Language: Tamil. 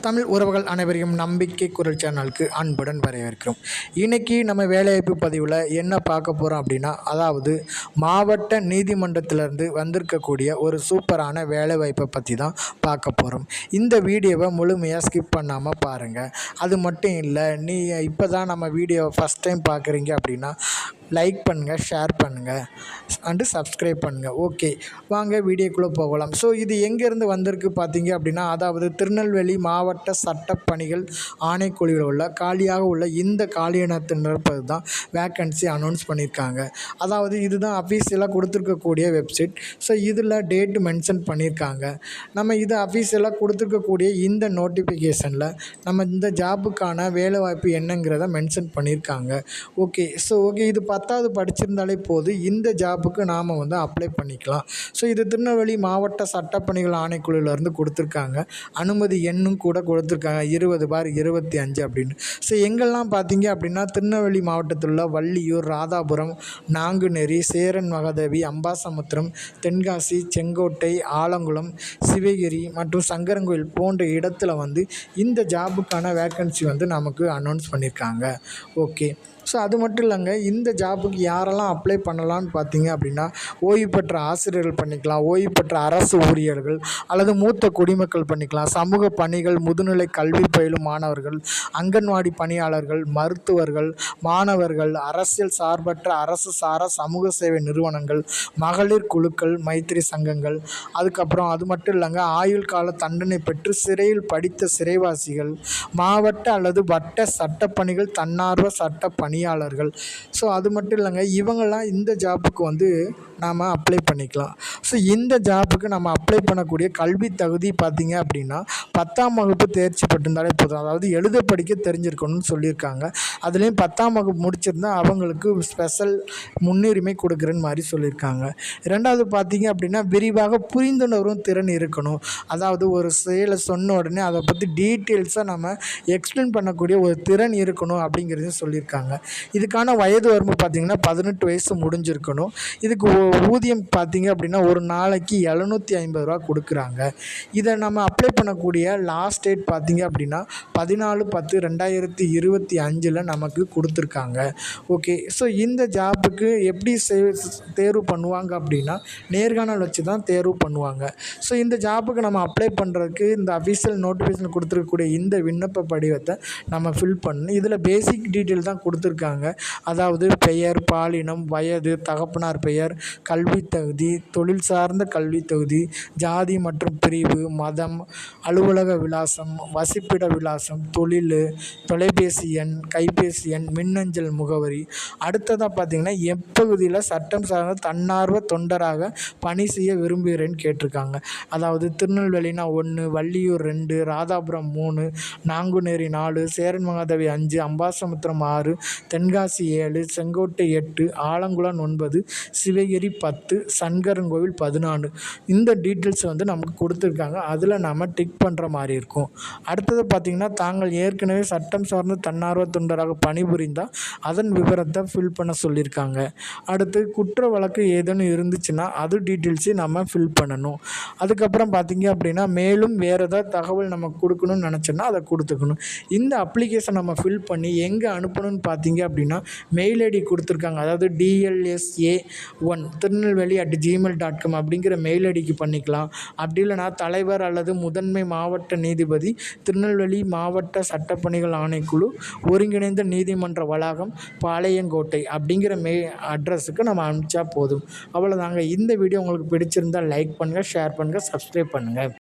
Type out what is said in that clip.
தமிழ் உறவுகள் அனைவரையும் நம்பிக்கை குரல் சேனலுக்கு அன்புடன் வரவேற்கிறோம். இன்றைக்கி நம்ம வேலைவாய்ப்பு பதிவில் என்ன பார்க்க போகிறோம் அப்படின்னா, அதாவது மாவட்ட நீதிமன்றத்திலேருந்து வந்திருக்கக்கூடிய ஒரு சூப்பரான வேலைவாய்ப்பை பற்றி தான் பார்க்க போகிறோம். இந்த வீடியோவை முழுமையாக ஸ்கிப் பண்ணாமல் பாருங்கள். அது மட்டும் இல்லை, இப்போ தான் நம்ம வீடியோவை ஃபஸ்ட் டைம் பார்க்குறீங்க அப்படின்னா லைக் பண்ணுங்கள், ஷேர் பண்ணுங்கள் அண்டு சப்ஸ்கிரைப் பண்ணுங்கள். ஓகே, வாங்க வீடியோக்குள்ளே போகலாம். ஸோ இது எங்கேருந்து வந்திருக்கு பார்த்தீங்க அப்படின்னா, அதாவது திருநெல்வேலி மாவட்ட சட்டப்பணிகள் ஆணைக்குழுவில் உள்ள காலியாக உள்ள இந்த காலியினத்தை நிரப்பது தான் வேக்கன்சி அனௌன்ஸ் பண்ணியிருக்காங்க. அதாவது இதுதான் அஃபீஷியலாக கொடுத்துருக்கக்கூடிய வெப்சைட். ஸோ இதில் டேட்டு மென்ஷன் பண்ணியிருக்காங்க. நம்ம இது அஃபீஷியலாக கொடுத்துருக்கக்கூடிய இந்த நோட்டிஃபிகேஷனில் நம்ம இந்த ஜாபுக்கான வேலைவாய்ப்பு என்னங்கிறத மென்ஷன் பண்ணியிருக்காங்க. ஓகே, இது 10வது படிச்சிருந்தாலே போதும், இந்த ஜாபுக்கு நாம் அப்ளை பண்ணிக்கலாம். ஸோ இது திருநெல்வேலி மாவட்ட சட்டப்பணிகள் ஆணைக்குழுவிலேருந்து கொடுத்துருக்காங்க. அனுமதி எண்ணும் கூட கொடுத்துருக்காங்க 20/25 அப்படின்னு. ஸோ எங்கெல்லாம் பார்த்தீங்க அப்படின்னா, திருநெல்வேலி மாவட்டத்தில் உள்ள வள்ளியூர், ராதாபுரம், நாங்குநேரி, சேரன் மகாதேவி, அம்பாசமுத்திரம், தென்காசி, செங்கோட்டை, ஆலங்குளம், சிவகிரி மற்றும் சங்கரன்கோயில் போன்ற இடத்துல இந்த ஜாபுக்கான வேக்கன்சி நமக்கு அனௌன்ஸ் பண்ணியிருக்காங்க. ஓகே, ஸோ அது மட்டும் இல்லைங்க, இந்த ஜாபுக்கு யாரெல்லாம் அப்ளை பண்ணலான்னு பார்த்தீங்க அப்படின்னா, ஓய்வு பெற்ற ஆசிரியர்கள் பண்ணிக்கலாம், ஓய்வு பெற்ற அரசு ஊழியர்கள் அல்லது மூத்த குடிமக்கள் பண்ணிக்கலாம், சமூக பணிகள் முதுநிலை கல்வி பயிலும் மாணவர்கள், அங்கன்வாடி பணியாளர்கள், மருத்துவர்கள், மாணவர்கள், அரசியல் சார்பற்ற அரசு சாரா சமூக சேவை நிறுவனங்கள், மகளிர் குழுக்கள், மைத்திரி சங்கங்கள், அதுக்கப்புறம் அது மட்டும் இல்லைங்க, ஆயுள் கால தண்டனை பெற்று சிறையில் படித்த சிறைவாசிகள், மாவட்ட அல்லது வட்ட சட்டப்பணிகள் தன்னார்வ சட்ட பணியாளர்கள். ஸோ அது மட்டும் இல்லைங்க, இவங்கெல்லாம் இந்த ஜாப்புக்கு நாம் அப்ளை பண்ணிக்கலாம். ஸோ இந்த ஜாப்புக்கு நம்ம அப்ளை பண்ணக்கூடிய கல்வி தகுதி பார்த்திங்க அப்படின்னா 10ஆம் வகுப்பு தேர்ச்சி பெற்றிருந்தாலே போதும். அதாவது எழுத படிக்க தெரிஞ்சிருக்கணும்னு சொல்லியிருக்காங்க. அதுலேயும் 10ஆம் வகுப்பு முடிச்சிருந்தால் அவங்களுக்கு ஸ்பெஷல் முன்னுரிமை கொடுக்குறேன்னு மாதிரி சொல்லியிருக்காங்க. 2வது பார்த்திங்க அப்படின்னா, விரிவாக புரிந்துணர்வும் திறன் இருக்கணும். அதாவது ஒரு செயலை சொன்ன உடனே அதை பற்றி டீட்டெயில்ஸாக நம்ம எக்ஸ்பிளைன் பண்ணக்கூடிய ஒரு திறன் இருக்கணும் அப்படிங்கிறதையும் சொல்லியிருக்காங்க. இதுக்கான வயது வரம்பு பார்த்திங்கன்னா 18 வயசு முடிஞ்சிருக்கணும். இதுக்கு ஊதியம் பார்த்திங்க அப்படின்னா ஒரு நாளைக்கு 750 ரூபா கொடுக்குறாங்க. இதை நம்ம அப்ளை பண்ணக்கூடிய லாஸ்ட் டேட் பார்த்திங்க அப்படின்னா 14/10/2025 நமக்கு கொடுத்துருக்காங்க. ஓகே, ஸோ இந்த ஜாப்புக்கு எப்படி தேர்வு பண்ணுவாங்க அப்படின்னா, நேர்காணல் வச்சு தான் தேர்வு பண்ணுவாங்க. ஸோ இந்த ஜாப்புக்கு நம்ம அப்ளை பண்ணுறதுக்கு இந்த அஃபீஷியல் நோட்டிஃபிகேஷன் கொடுத்துருக்கக்கூடிய இந்த விண்ணப்ப படிவத்தை நம்ம ஃபில் பண்ணணும். இதில் பேசிக் டீட்டெயில் தான் கொடுத்துருக்காங்க. அதாவது பெயர், பாலினம், வயது, தகப்பனார் பெயர், கல்வி தகுதி, தொழில் சார்ந்த கல்வி தகுதி, ஜாதி மற்றும் பிரிவு, மதம், அலுவலக விலாசம், வசிப்பிட விலாசம், தொழில், தொலைபேசி எண், கைபேசி எண், மின்னஞ்சல் முகவரி. அடுத்ததாக பார்த்திங்கன்னா, எப்பகுதியில் சட்டம் சார்ந்த தன்னார்வ தொண்டராக பணி செய்ய விரும்புகிறேன்னு கேட்டிருக்காங்க. அதாவது திருநெல்வேலினா 1, வள்ளியூர் 2, ராதாபுரம் 3, நாங்குநேரி 4, சேரன் மகாதேவி 5, அம்பாசமுத்திரம் 6, தென்காசி 7, செங்கோட்டை 8, ஆலங்குளம் 9, சிவகிரி 10, சங்கரன்கோவில் 14. இந்த டீட்டெயில்ஸ் நமக்கு கொடுத்துருக்காங்க. அதில் நம்ம டிக் பண்ணுற மாதிரி இருக்கும். அடுத்தது பார்த்திங்கன்னா, தாங்கள் ஏற்கனவே சட்டம் சார்ந்த தன்னார்வ தொண்டராக பணிபுரிந்தால் அதன் விவரத்தை ஃபில் பண்ண சொல்லியிருக்காங்க. அடுத்து குற்ற வழக்கு ஏதேனும் இருந்துச்சுன்னா அது டீட்டெயில்ஸையும் நம்ம ஃபில் பண்ணணும். அதுக்கப்புறம் பார்த்திங்க அப்படின்னா, மேலும் வேறு ஏதாவது தகவல் நம்ம கொடுக்கணும்னு நினச்சோன்னா அதை கொடுத்துக்கணும். இந்த அப்ளிகேஷன் நம்ம ஃபில் பண்ணி எங்கே அனுப்பணும்னு பார்த்தீங்க அப்படின்னா, மெயில் ஐடி கொடுத்துருக்காங்க. அதாவது DLSA1 திருநெல்வேலி@gmail.com அப்படிங்கிற மெயில் ஐடிக்கு பண்ணிக்கலாம். அப்படி இல்லைனா தலைவர் அல்லது முதன்மை மாவட்ட நீதிபதி, திருநெல்வேலி மாவட்ட சட்டப்பணிகள் ஆணைக்குழு, ஒருங்கிணைந்த நீதிமன்ற வளாகம், பாளையங்கோட்டை அப்படிங்கிற அட்ரஸுக்கு நம்ம அனுப்பிச்சா போதும். அவ்வளோதாங்க. இந்த வீடியோ உங்களுக்கு பிடிச்சிருந்தால் லைக் பண்ணுங்கள், ஷேர் பண்ணுங்கள், சப்ஸ்கிரைப் பண்ணுங்கள்.